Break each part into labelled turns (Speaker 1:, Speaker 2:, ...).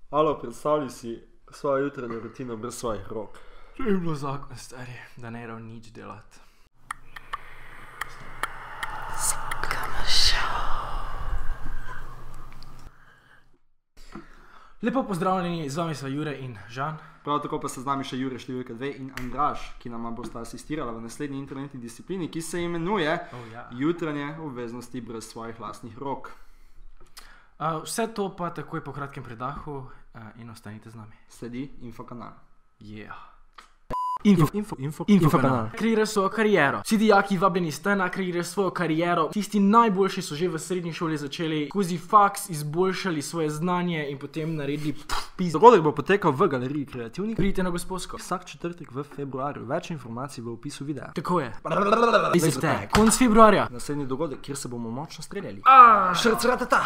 Speaker 1: Alo, predstavljaj si svojo jutranjo rutino brez svojih rok.
Speaker 2: To je bilo zakon, stari, da ne rav nič delati. Lepo pozdravljeni, z vami so Jure in Žan.
Speaker 1: Prav tako pa se z nami še Jure številka 2 in Andraž, ki nam bosta asistirala v naslednji internetni disciplini, ki se imenuje jutranje obveznosti brez svojih lastnih rok.
Speaker 2: Vse to pa takoj po kratkem predahu in ostanite z nami.
Speaker 1: Sledi Infokanal.
Speaker 2: Yeah.
Speaker 1: Infokanal.
Speaker 2: Kreiraš svojo kariero. Vsi dijaki vabljeni ste na kreiraš svojo kariero. Tisti najboljši so že v srednji šoli začeli skozi faks izboljšali svoje znanje in potem naredili pizd.
Speaker 1: Dogodek bo potekal v Galeriji kreativnih.
Speaker 2: Pridite na Gosposko.
Speaker 1: Vsak četrtek v februarju. Več informacij v opisu videa.
Speaker 2: Tako je. Izveste, konc februarja.
Speaker 1: Naslednji dogodek, kjer se bomo močno streljali.
Speaker 2: Šrcratata.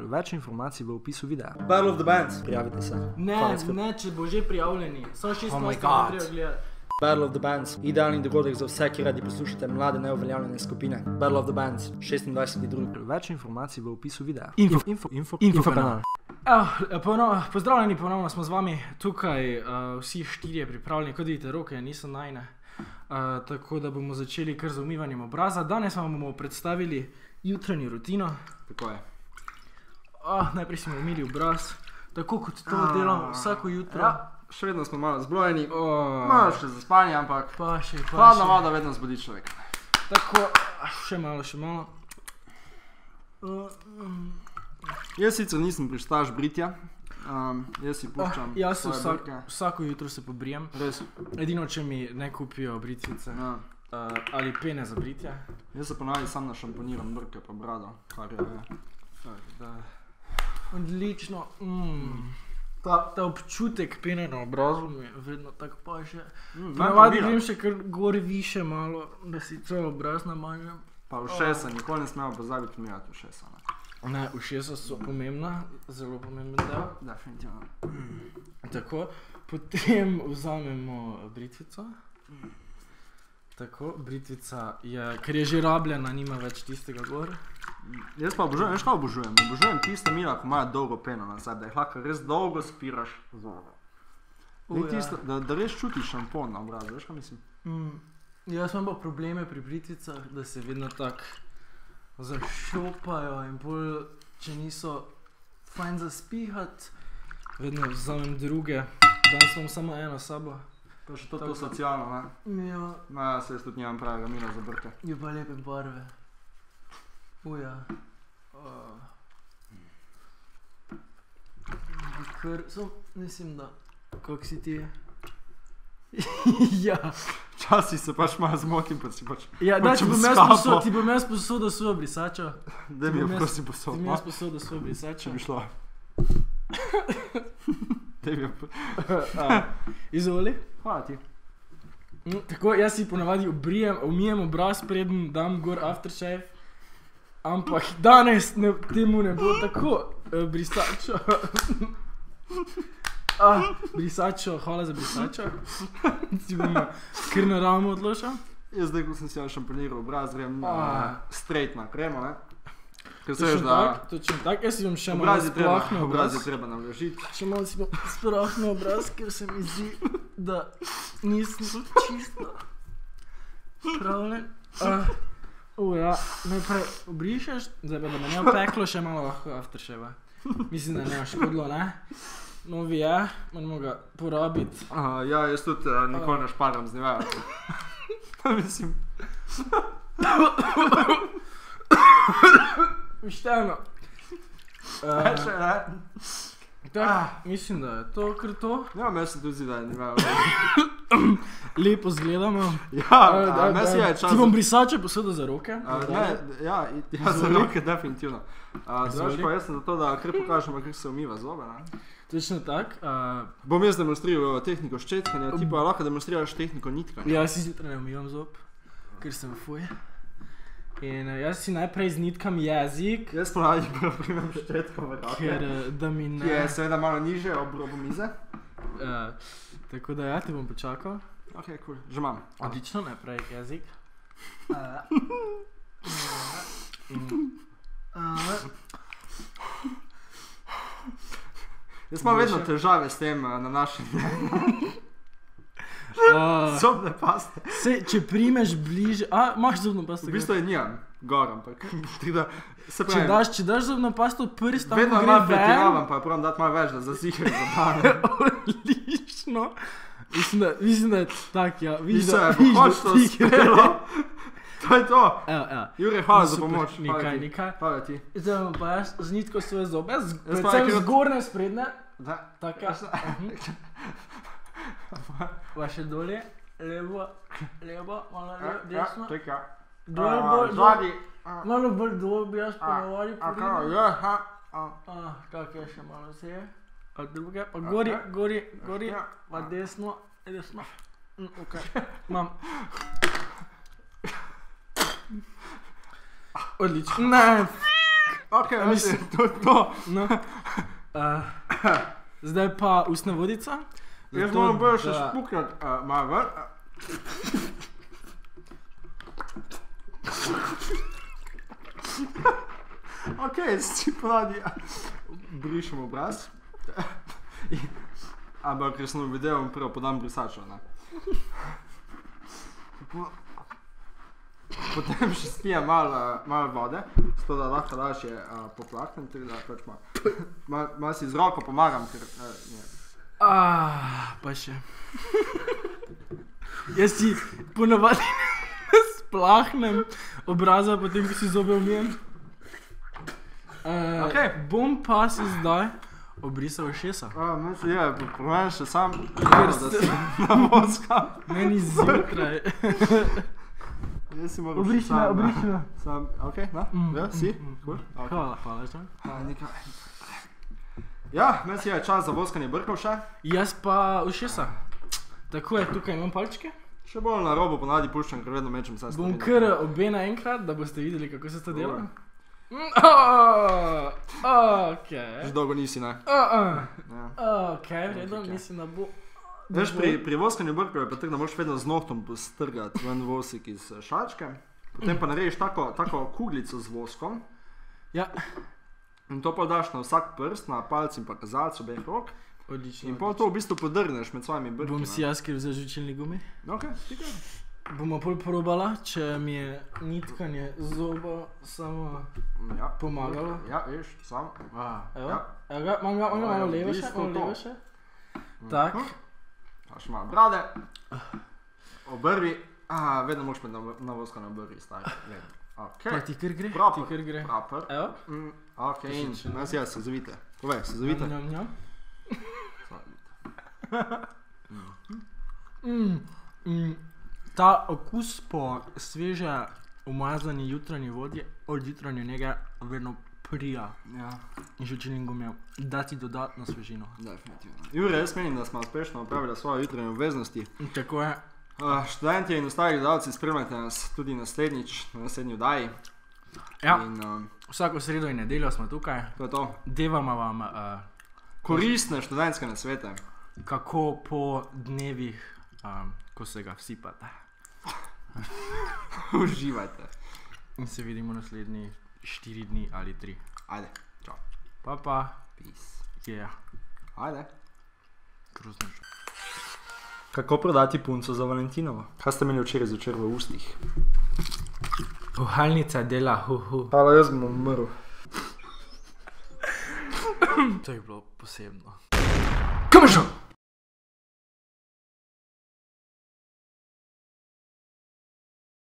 Speaker 1: Več informacij v opisu videa.
Speaker 3: Battle of the Bands.
Speaker 1: Prijavite se.
Speaker 2: Ne, če bo že prijavljeni. Samo 16
Speaker 1: my
Speaker 2: treba
Speaker 1: God.
Speaker 2: gledati.
Speaker 3: Battle of the Bands. Idealni dogodek za vse, ki radi poslušate mlade neuveljavljene skupine. Battle of the Bands. 26.2.
Speaker 1: Več informacij v opisu videa.
Speaker 2: Infokanal. Pozdravljeni, ponovno smo z vami. Tukaj vsi štirje pripravljeni. Kot vidite, roke niso najne. Tako da bomo začeli kar z umivanjem obraza. Danes vam bomo predstavili jutranjo rutino.
Speaker 1: Tako je.
Speaker 2: Najprej smo umili obraz, tako kot to delamo vsako jutro.
Speaker 1: Še vedno smo malo zbrojeni, malo še zaspani, ampak
Speaker 2: Pa še.
Speaker 1: hladna voda vedno zbudi človeka.
Speaker 2: Tako, še malo.
Speaker 1: Jaz sicer nisem pristaš britja, jaz si puščam
Speaker 2: Jaz se
Speaker 1: svoje brke.
Speaker 2: vsako jutro se pobrijem.
Speaker 1: Res.
Speaker 2: Edino, če mi ne kupijo britvice ali pene za britje.
Speaker 1: Jaz se ponavadi sam našamponiram brke pa brado, kar je.
Speaker 2: Odlično. Ta občutek pene na obrazu mi je vedno tako pa še. Ponavadi grem še kar gor više malo, da si cel obraz namažem.
Speaker 1: Pa ušesa, nikoli ne smemo pozabiti pomivati ušesa.
Speaker 2: Ne, ušesa so pomembna, zelo pomemben del.
Speaker 1: Definitivno.
Speaker 2: Tako, potem vzamemo britvico. Tako, britvica je, ker je že rabljena, nima več tistega gor.
Speaker 1: Jaz pa obožujem, veš kaj obožujem? Obožujem tiste mila, ko imajo dolgo peno nazaj, da jih lahko res dolgo spiraš z vodo. Ni tisto, da res čutiš šampon na obrazu, veš kaj mislim?
Speaker 2: Jaz imam pa probleme pri britvicah, da se vedno tako zašopajo in bolj, če niso fajn za spihat, vedno vzamem druge. Danes imam samo eno sabo.
Speaker 1: Pa še to socialno, ne?
Speaker 2: Ja.
Speaker 1: No, se jaz tudi nimam pravega mila za brke.
Speaker 2: Je pa lepe barve. Uja. Kar, mislim da, kako si ti? Ja.
Speaker 1: Včasih se pač malo zmotim, pa si pač
Speaker 2: Ja, da, ti bom jaz posodil svojo brisačo.
Speaker 1: Da mi jo prosim posod.
Speaker 2: Ti bom jaz posodil svojo brisačo.
Speaker 1: Če bi šlo. Da mi jo
Speaker 2: Izvoli.
Speaker 1: Hvala ti.
Speaker 2: Tako, jaz si ponavadi umijem obraz, preden dam gor aftershave. Ampak danes temu ne bo tako. Brisačo. Brisačo, hvala za brisačo. Si bom kar na ramo odložil.
Speaker 1: Jaz zdaj, ko sem si šamponiral obraz, grem straight na kremo, ne? Ker se veš,
Speaker 2: Točno tak, jaz si bom še malo splahnil
Speaker 1: obraz je treba navlažiti.
Speaker 2: Še malo si bom splahnil obraz, ker se mi zdi, da nisem čisto pravljen. Ja, najprej obrišeš, zdaj pa da me ne opeklo, še malo lahko aftershave. Mislim, da ne škodilo, ne? Novi je, moramo ga porabiti.
Speaker 1: Ja, jaz tudi nikoli ne šparam z Niveja. Mislim.
Speaker 2: Višteno.
Speaker 1: Še ne?
Speaker 2: Tak, mislim, da je to kar to.
Speaker 1: Ja, meni se tudi zdi, da je Niveja.
Speaker 2: Lepo zgledamo.
Speaker 1: Ja, meni se je čas.
Speaker 2: Ti bom brisače posodil za roke?
Speaker 1: Ja, za roke definitivno. Drugač pa jaz sem za to, da kar pokažemo, kako se umiva zobe, ne?
Speaker 2: Točno tak.
Speaker 1: Bom jaz demonstriral tehniko ščetkanja, ti pa lahko demonstriraš tehniko nitkanja.
Speaker 2: Ja, si zjutraj ne umivam zob, ker sem fuj. In jaz si najprej z nitkam jezik.
Speaker 1: Jaz ponavadi primem ščetko v roke.
Speaker 2: Ker da mi ne...
Speaker 1: Ki je seveda malo niže ob robu mize.
Speaker 2: Tako da ja, te bom počakal.
Speaker 1: Ok, cool, že imam.
Speaker 2: Odlično, najprej jezik.
Speaker 1: Jaz imam vedno težave s tem na našem zobne paste.
Speaker 2: Če primeš bliže... imaš zobno pasto?
Speaker 1: V bistvu je nijam, gor, ampak...
Speaker 2: Če daš zobno pasto prst, tam
Speaker 1: vedno
Speaker 2: gre
Speaker 1: malo
Speaker 2: ven...
Speaker 1: pretiravam, pa pravim dati malo več, da zazihre zabavim.
Speaker 2: Odlično. Mislim, da je tak, ja.
Speaker 1: Končno uspelo. To je to.
Speaker 2: Evo.
Speaker 1: Jure, hvala za pomoč.
Speaker 2: Nikaj.
Speaker 1: Hvala ti.
Speaker 2: Zdaj vam pa jaz z nitko svoje zobe, predvsem zgornje, sprednje. Taka. Pa še dolje, levo, malo desno. Malo bolj dol bi jaz ponovali. Kak je še malo se je. A druge, pa gori, pa desno. Ok, imam. Odlično. Ne,
Speaker 1: Ok, mislim, to je to.
Speaker 2: No. Zdaj pa ustna vodica.
Speaker 1: Jaz moram bolj še špuknat malo ven. Ok, si ponadi brišem obraz. Ampak, ker sem v videu, prvo podam brisačo, ne. Potem še spijem malo vode, zato da lahko lažje poplaknem, tako da pač malo si z roko pomagam, ker...
Speaker 2: Pa še. Jaz si ponavadi splahnem obraza, potem ko si zobe umijem. Bom pa si zdaj obrisal ušesa.
Speaker 1: Mislim, po meni še sam, da si navoskam.
Speaker 2: Meni zjutraj. Obriši me.
Speaker 1: Ok, na, ja, si?
Speaker 2: Hvala, že.
Speaker 1: Ja, meni je čas za voskanje brkov še.
Speaker 2: Jaz pa ušesa. Tako je, tukaj imam palčke.
Speaker 1: Še bolj na robo ponavadi puščam, ker vedno mečem vse stvari.
Speaker 2: Bom kar obe naenkrat, da boste videli, kako se to dela. Ok.
Speaker 1: Že dolgo nisi, ne?
Speaker 2: Ok, vredo, mislim, da bo...
Speaker 1: Veš, pri voskanju brkov je pa tako, da moraš vedno z nohtom postrgati ven vosik iz šačke. Potem pa narediš tako kuglico z voskom.
Speaker 2: Ja.
Speaker 1: In to pa daš na vsak prst, na palc in pa kazalec obeh rok.
Speaker 2: Odlično.
Speaker 1: In pa to v bistvu podrgneš med svojimi brki.
Speaker 2: Bom si jaz kjer vzel žvečilni gumi.
Speaker 1: Ok, tikaj.
Speaker 2: Bomo pol probala, če mi je nitkanje zoba samo pomagalo.
Speaker 1: Ja, veš, sam.
Speaker 2: Evo, imam ga malo leve še. Tak.
Speaker 1: Pa še malo brade. Obrvi. Vedno moraš imeti navoskane obrvi, stari.
Speaker 2: Pa ti kar gre?
Speaker 1: Proper.
Speaker 2: Evo.
Speaker 1: Ok, in nas se zavite. Povej, se zavite.
Speaker 2: Ta okus po sveže umazani jutranji vodi od jutranje njega vedno prija. In žvečilnim gumijem. Da ti dodatno svežino.
Speaker 1: Definitivno. Jure, jaz menim, da smo uspešno opravili svoje jutranje obveznosti.
Speaker 2: Tako je.
Speaker 1: Študentje in ostali gledalci, spremljajte nas tudi naslednjič, na naslednji vdaji.
Speaker 2: Ja, vsako sredo in nedeljo smo tukaj.
Speaker 1: To je to.
Speaker 2: Devamo vam
Speaker 1: koristne študentske nasvete.
Speaker 2: Kako po dnevih, ko se ga vsipate.
Speaker 1: Uživajte.
Speaker 2: In se vidimo naslednji 4 dni ali 3.
Speaker 1: Ajde, čau.
Speaker 2: Pa.
Speaker 1: Peace.
Speaker 2: Yeah.
Speaker 1: Ajde.
Speaker 2: Groznično.
Speaker 3: Kako prodati punco za Valentinovo? Kaj ste imeli včeraj zvečer v ustih?
Speaker 2: Puhalnica dela,
Speaker 3: Hvala, jaz bom umrl.
Speaker 2: To je bilo posebno.
Speaker 3: Come on!